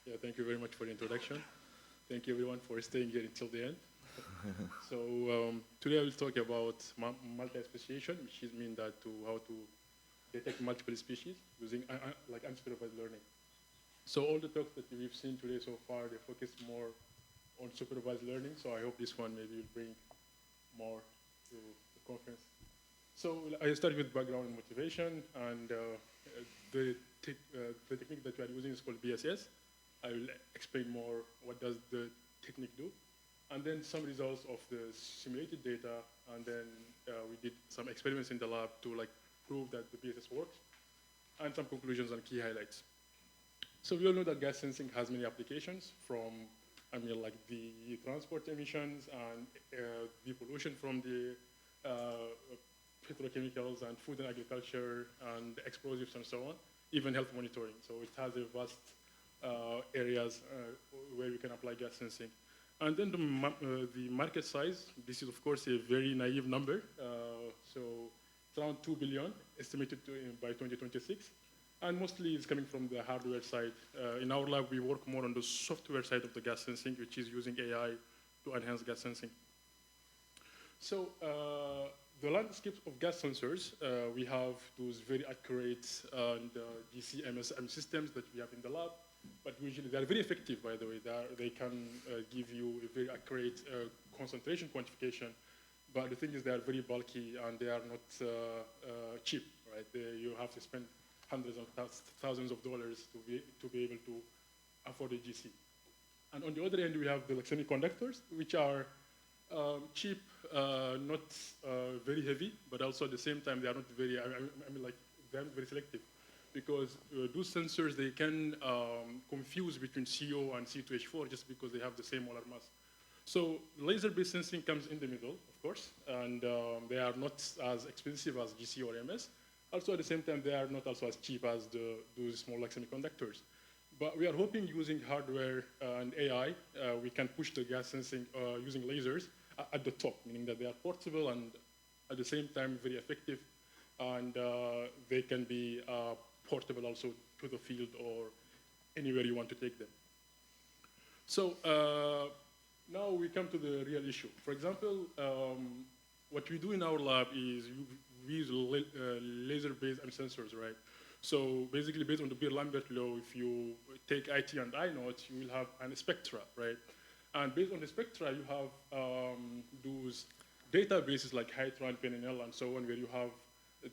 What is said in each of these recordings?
Yeah, thank you very much for the introduction. Thank you everyone for staying here until the end. So today I will talk about multi-speciation, which is mean that how to detect multiple species using like unsupervised learning. So all the talks that we've seen today so far, they focus more on supervised learning. So I hope this one maybe will bring more to the conference. So I start with background and motivation, and the technique that we are using is called BSS. I will explain more what does the technique do, and then some results of the simulated data, and then we did some experiments in the lab to like prove that the BSS works, and some conclusions and key highlights. So we all know that gas sensing has many applications from, like the transport emissions and the pollution from the petrochemicals and food and agriculture and explosives and so on, even health monitoring. So it has a vast areas where we can apply gas sensing. And then the market size, this is of course a very naive number. So it's around 2 billion estimated by 2026. And mostly it's coming from the hardware side. In our lab, we work more on the software side of the gas sensing, which is using AI to enhance gas sensing. So the landscape of gas sensors, we have those very accurate and GC-MSM systems that we have in the lab, but usually they're very effective, by the way. They can give you a very accurate concentration quantification, but the thing is they are very bulky and they are not cheap, right? You have to spend hundreds of thousands of dollars to be able to afford a GC. And on the other end, we have the like, semiconductors, which are cheap, not very heavy, but also at the same time, they are not very, like, they're not very selective. Because those sensors, they can confuse between CO and C2H4 just because they have the same molar mass. So laser-based sensing comes in the middle, of course, and they are not as expensive as GC or MS. Also, at the same time, they are not also as cheap as those small like semiconductors. But we are hoping using hardware and AI, we can push the gas sensing using lasers at the top, meaning that they are portable and at the same time very effective, and they can be portable also to the field or anywhere you want to take them. So now we come to the real issue. For example, what we do in our lab is we use laser-based sensors, right? So basically, based on the Beer-Lambert law, if you take IT and I naught, you will have a spectra, right? And based on the spectra, you have those databases like Hydra and PNNL and so on, where you have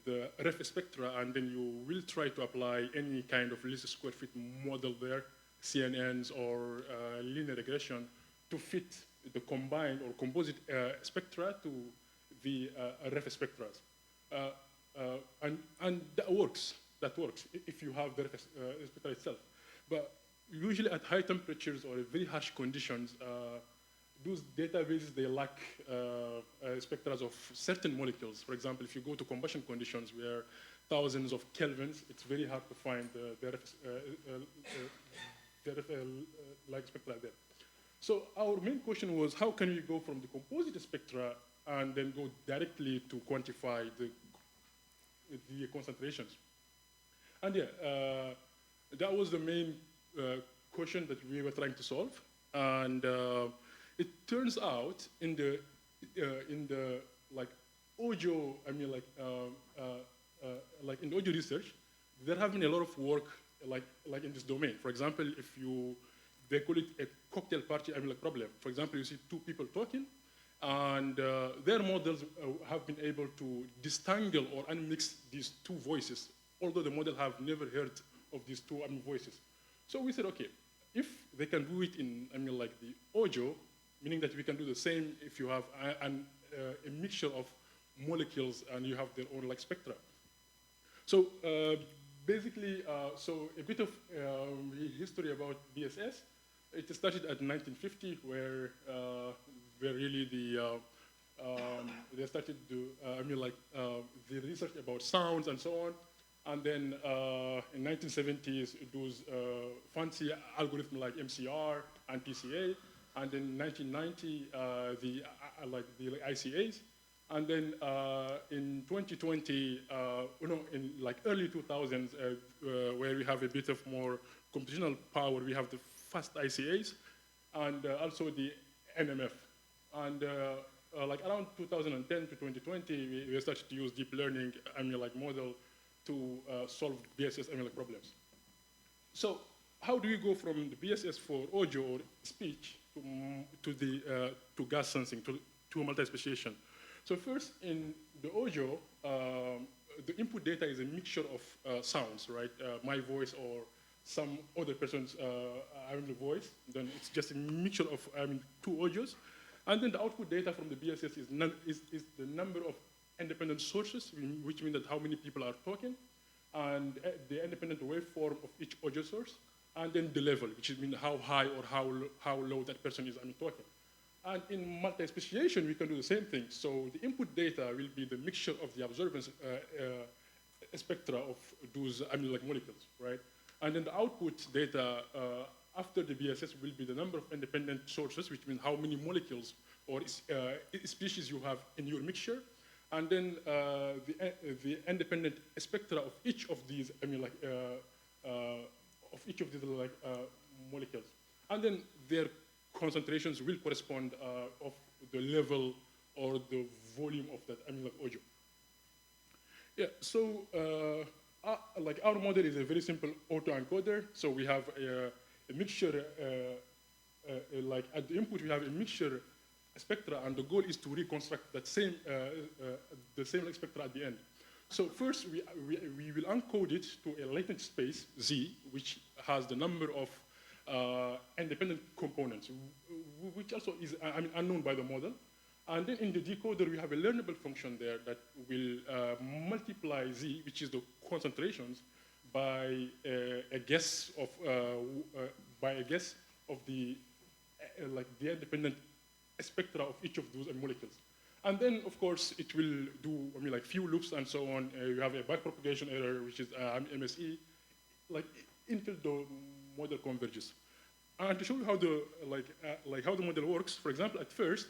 the ref spectra, and then you will try to apply any kind of least square feet model there, CNNs or linear regression, to fit the combined or composite spectra to the ref spectra. And that works. That works if you have the ref spectra itself. But usually at high temperatures or very harsh conditions, those databases, they lack spectra of certain molecules. For example, if you go to combustion conditions where thousands of kelvins, it's very hard to find the like spectra there. So our main question was, how can we go from the composite spectra and then go directly to quantify the concentrations? And yeah, that was the main question that we were trying to solve. And it turns out in the like audio, like in audio research, there have been a lot of work like in this domain. For example, if they call it a cocktail party like problem. For example, you see two people talking, and their models have been able to disentangle or unmix these two voices, although the model have never heard of these two voices. So we said, okay, if they can do it in like the audio, meaning that we can do the same if you have a mixture of molecules and you have their own like spectra. So basically, so a bit of history about BSS. It started at 1950, where really they started to the research about sounds and so on. And then in 1970s, it was fancy algorithm like MCR and PCA. And then 1990, the ICAs. And then in 2020, in like early 2000s, where we have a bit of more computational power, we have the fast ICAs, and also the NMF. And like around 2010 to 2020, we started to use deep learning like model to solve BSS like problems. So how do we go from the BSS for audio or speech to gas sensing, to multi-speciation? So first, in the audio, the input data is a mixture of sounds, right? My voice or some other person's voice. Then it's just a mixture of two audios. And then the output data from the BSS is the number of independent sources, which means that how many people are talking, and the independent waveform of each audio source, and then the level, which means how high or how low that person is talking. And in multi-speciation, we can do the same thing. So the input data will be the mixture of the observance spectra of those like molecules, right? And then the output data after the BSS will be the number of independent sources, which means how many molecules or species you have in your mixture, and then the independent spectra of each of these molecules, and then their concentrations will correspond of the level or the volume of that audio. Yeah, so like our model is a very simple autoencoder. So we have a mixture, like at the input we have a mixture spectra, and the goal is to reconstruct that same, the same spectra at the end. So first we will encode it to a latent space, Z, which has the number of independent components, which also is unknown by the model. And then in the decoder, we have a learnable function there that will multiply Z, which is the concentrations, by a guess of the like the independent spectra of each of those molecules. And then, of course, it will do like few loops and so on. You have a backpropagation error, which is MSE, like until the model converges. And to show you how the how the model works, for example, at first,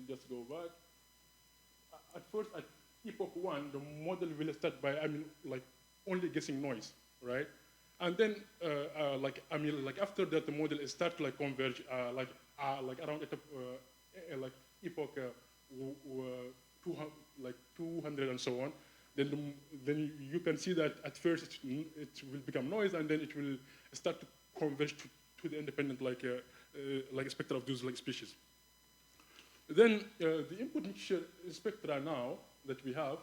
just go back. At first, at epoch 1, the model will start by like only guessing noise, right? And then like after that, the model start to like converge like around like epoch 200 and so on. Then you can see that at first it will become noise, and then it will start to converge to the independent like spectra of those like species. Then the input mixture spectra now that we have,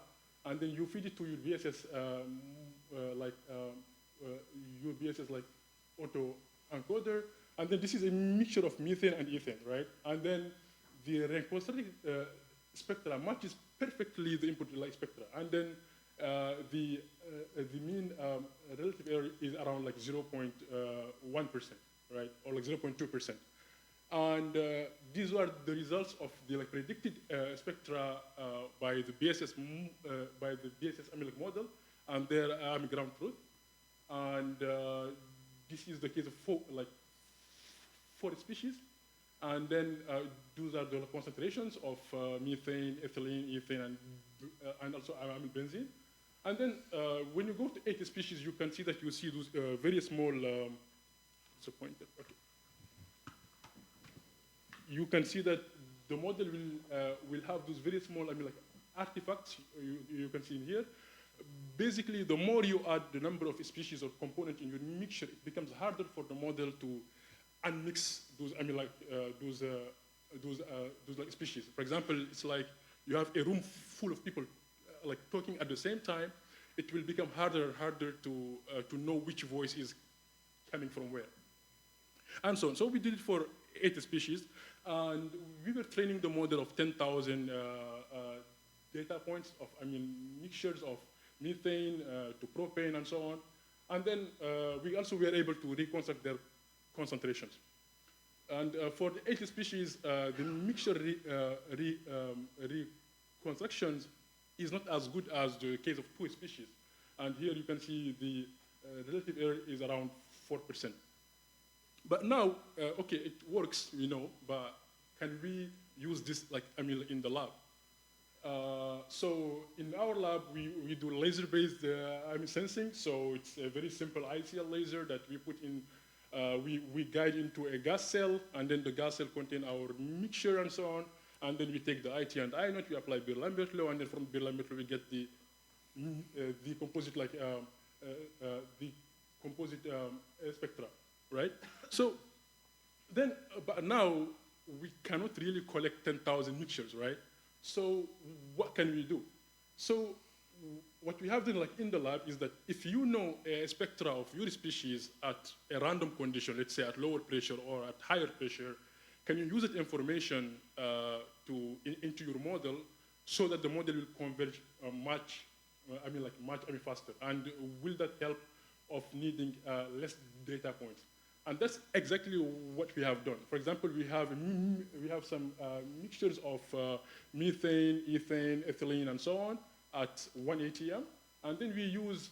and then you feed it to your BSS your BSS like auto encoder, and then this is a mixture of methane and ethane, right? And then the reconstructed spectra matches perfectly the input like spectra, and then the mean relative error is around like 0.1%, right, or like 0.2%. And these are the results of the like predicted spectra by the BSS model, and their ground truth. And this is the case of four species. And then those are the concentrations of methane, ethylene, ethane, and also benzene. And then when you go to 8 species, you can see that you see those very small. It's a pointer. Okay. You can see that the model will have those very small like artifacts you can see in here. Basically, the more you add the number of species or components in your mixture, it becomes harder for the model to unmix those like species. For example, it's like you have a room full of people like talking at the same time. It will become harder and harder to know which voice is coming from where, and so on. So we did it for 8 species, and we were training the model of 10,000 data points of mixtures of methane to propane and so on. And then we also were able to reconstruct their concentrations. And for the 8 species, the mixture reconstructions is not as good as the case of 2 species. And here you can see the relative error is around 4%. But now, okay, it works, we know, but can we use this like in the lab? So in our lab, we do laser-based sensing. So it's a very simple ICL laser that we put in We guide into a gas cell, and then the gas cell contain our mixture and so on, and then we take the IT and I naught, we apply Beer-Lambert law, and then from Beer-Lambert law we get the composite the composite spectra, right? So then, but now we cannot really collect 10,000 mixtures, right? So what can we do? So what we have done like in the lab is that if you know a spectra of your species at a random condition, let's say at lower pressure or at higher pressure, can you use that information into your model so that the model will converge much faster? And will that help of needing less data points? And that's exactly what we have done. For example, we have some mixtures of methane, ethane, ethylene, and so on at 1 ATM, and then we use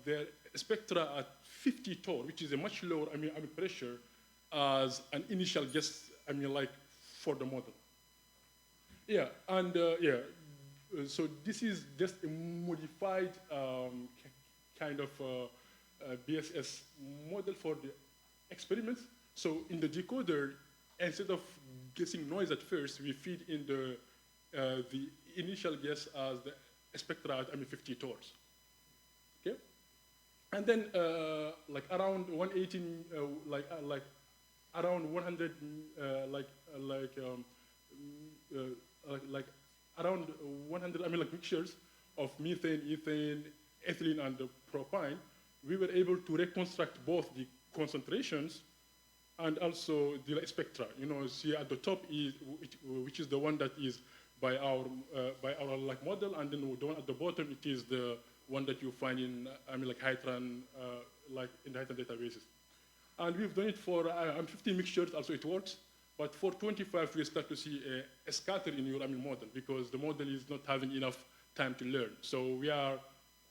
their spectra at 50 torr, which is a much lower pressure, as an initial guess, for the model. Yeah, and so this is just a modified kind of BSS model for the experiments. So in the decoder, instead of guessing noise at first, we feed in the initial guess as the spectra at 50 torrs. Okay, and then like around 118, around 100, around 100 mixtures of methane, ethane, ethylene, and propane, we were able to reconstruct both the concentrations and also the spectra. You know, see at the top is which is the one that is by our model, and then the one at the bottom it is the one that you find in Hytran, in the Hytran databases. And we've done it for 50 mixtures. Also, it works. But for 25, we start to see a scatter in your model because the model is not having enough time to learn. So we are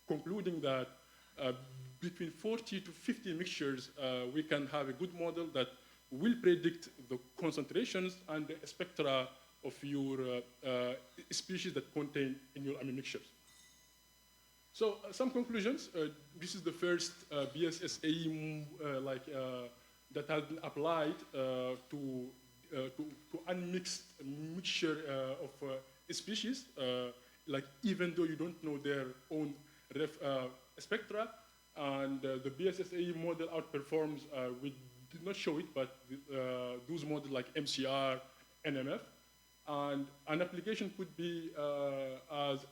concluding that between 40 to 50 mixtures, we can have a good model that will predict the concentrations and the spectra of your species that contain in your mixtures. So some conclusions. This is the first BSSAE that has been applied to unmixed mixture of species. Even though you don't know their own spectra, and the BSSAE model outperforms. We did not show it, but those models like MCR, NMF. And an application could be as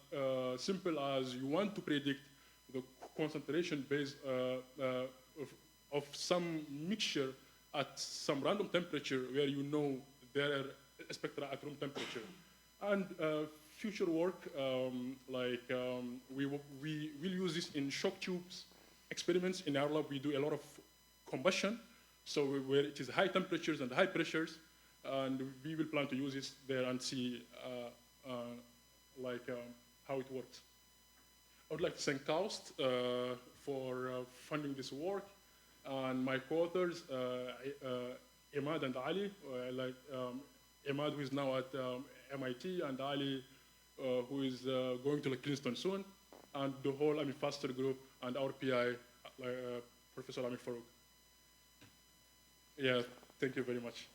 simple as you want to predict the concentration base of some mixture at some random temperature where you know their spectra at room temperature. And future work, we will use this in shock tubes experiments. In our lab, we do a lot of combustion, so where it is high temperatures and high pressures. And we will plan to use this there and see how it works. I would like to thank KAUST for funding this work, and my co-authors, Emad and Ali, Emad, who is now at MIT, and Ali, who is going to Princeton soon, and the whole FASTER group, and our PI, Professor Farooq. Yeah, thank you very much.